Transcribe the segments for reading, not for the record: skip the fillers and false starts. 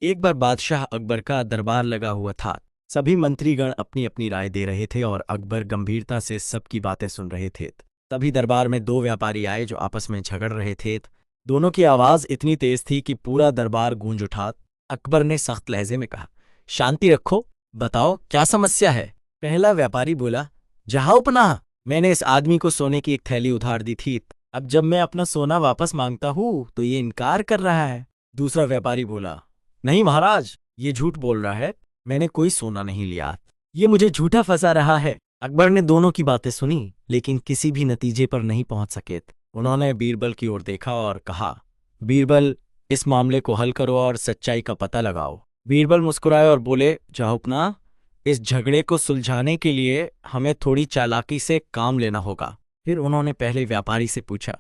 एक बार बादशाह अकबर का दरबार लगा हुआ था। सभी मंत्रीगण अपनी अपनी राय दे रहे थे और अकबर गंभीरता से सबकी बातें सुन रहे थे। तभी दरबार में दो व्यापारी आए जो आपस में झगड़ रहे थे। दोनों की आवाज इतनी तेज थी कि पूरा दरबार गूंज उठा। अकबर ने सख्त लहजे में कहा, शांति रखो, बताओ क्या समस्या है। पहला व्यापारी बोला, जहां पनाह, मैंने इस आदमी को सोने की एक थैली उधार दी थी। अब जब मैं अपना सोना वापस मांगता हूं तो ये इनकार कर रहा है। दूसरा व्यापारी बोला, नहीं महाराज, ये झूठ बोल रहा है, मैंने कोई सोना नहीं लिया, ये मुझे झूठा फंसा रहा है। अकबर ने दोनों की बातें सुनी लेकिन किसी भी नतीजे पर नहीं पहुंच सके। उन्होंने बीरबल की ओर देखा और कहा, बीरबल, इस मामले को हल करो और सच्चाई का पता लगाओ। बीरबल मुस्कुराए और बोले, जहांपनाह, इस झगड़े को सुलझाने के लिए हमें थोड़ी चालाकी से काम लेना होगा। फिर उन्होंने पहले व्यापारी से पूछा,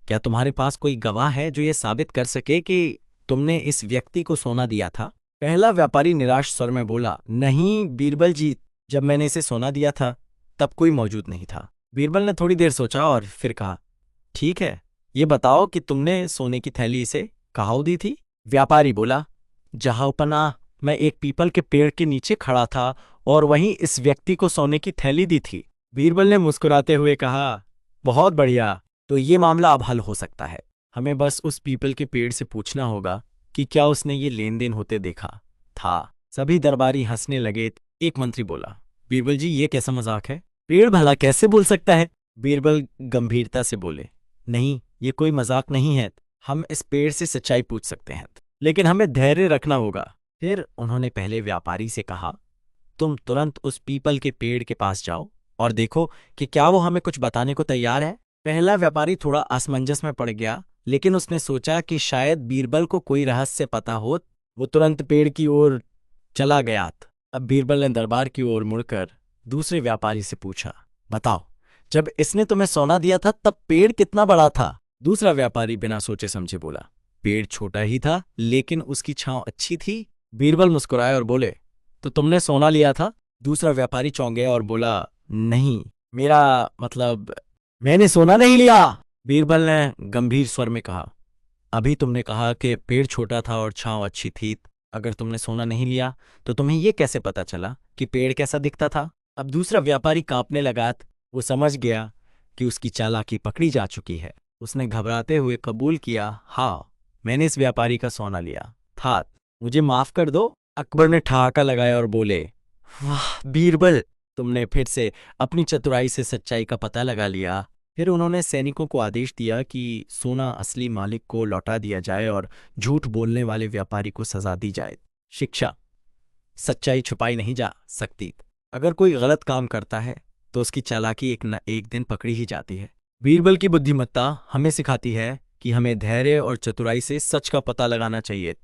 क्या तुम्हारे पास कोई गवाह है जो ये साबित कर सके कि तुमने इस व्यक्ति को सोना दिया था। पहला व्यापारी निराश स्वर में बोला, नहीं बीरबल जी, जब मैंने इसे सोना दिया था तब कोई मौजूद नहीं था। बीरबल ने थोड़ी देर सोचा और फिर कहा, ठीक है, ये बताओ कि तुमने सोने की थैली इसे कहाँ दी थी। व्यापारी बोला, जहांपनाह, मैं एक पीपल के पेड़ के नीचे खड़ा था और वहीं इस व्यक्ति को सोने की थैली दी थी। बीरबल ने मुस्कुराते हुए कहा, बहुत बढ़िया, तो ये मामला अब हल हो सकता है। हमें बस उस पीपल के पेड़ से पूछना होगा कि क्या उसने ये लेन देन होते देखा था। सभी दरबारी हंसने लगे। एक मंत्री बोला, बीरबल जी, ये कैसा मजाक है, पेड़ भला कैसे बोल सकता है। बीरबल गंभीरता से बोले, नहीं, ये कोई मजाक नहीं है, हम इस पेड़ से सच्चाई पूछ सकते हैं, लेकिन हमें धैर्य रखना होगा। फिर उन्होंने पहले व्यापारी से कहा, तुम तुरंत उस पीपल के पेड़ के पास जाओ और देखो कि क्या वो हमें कुछ बताने को तैयार है। पहला व्यापारी थोड़ा असमंजस में पड़ गया, लेकिन उसने सोचा कि शायद बीरबल को कोई रहस्य पता हो। वो तुरंत पेड़ की ओर चला गया। अब बीरबल ने दरबार की ओर मुड़कर दूसरे व्यापारी से पूछा, बताओ, जब इसने तुम्हें सोना दिया था तब पेड़ कितना बड़ा था। दूसरा व्यापारी बिना सोचे समझे बोला, पेड़ छोटा ही था लेकिन उसकी छांव अच्छी थी। बीरबल मुस्कुराए और बोले, तो तुमने सोना लिया था। दूसरा व्यापारी चौंक गया और बोला, नहीं, मेरा मतलब, मैंने सोना नहीं लिया। बीरबल ने गंभीर स्वर में कहा, अभी तुमने कहा कि पेड़ छोटा था और छांव अच्छी थी। अगर तुमने सोना नहीं लिया तो तुम्हें यह कैसे पता चला कि पेड़ कैसा दिखता था। अब दूसरा व्यापारी कांपने लगा। वो समझ गया कि उसकी चालाकी पकड़ी जा चुकी है। उसने घबराते हुए कबूल किया, हाँ, मैंने इस व्यापारी का सोना लिया था, मुझे माफ कर दो। अकबर ने ठहाका लगाया और बोले, वाह बीरबल, तुमने फिर से अपनी चतुराई से सच्चाई का पता लगा लिया। फिर उन्होंने सैनिकों को आदेश दिया कि सोना असली मालिक को लौटा दिया जाए और झूठ बोलने वाले व्यापारी को सजा दी जाए। शिक्षा, सच्चाई छुपाई नहीं जा सकती। अगर कोई गलत काम करता है तो उसकी चालाकी एक न एक दिन पकड़ी ही जाती है। बीरबल की बुद्धिमत्ता हमें सिखाती है कि हमें धैर्य और चतुराई से सच का पता लगाना चाहिए।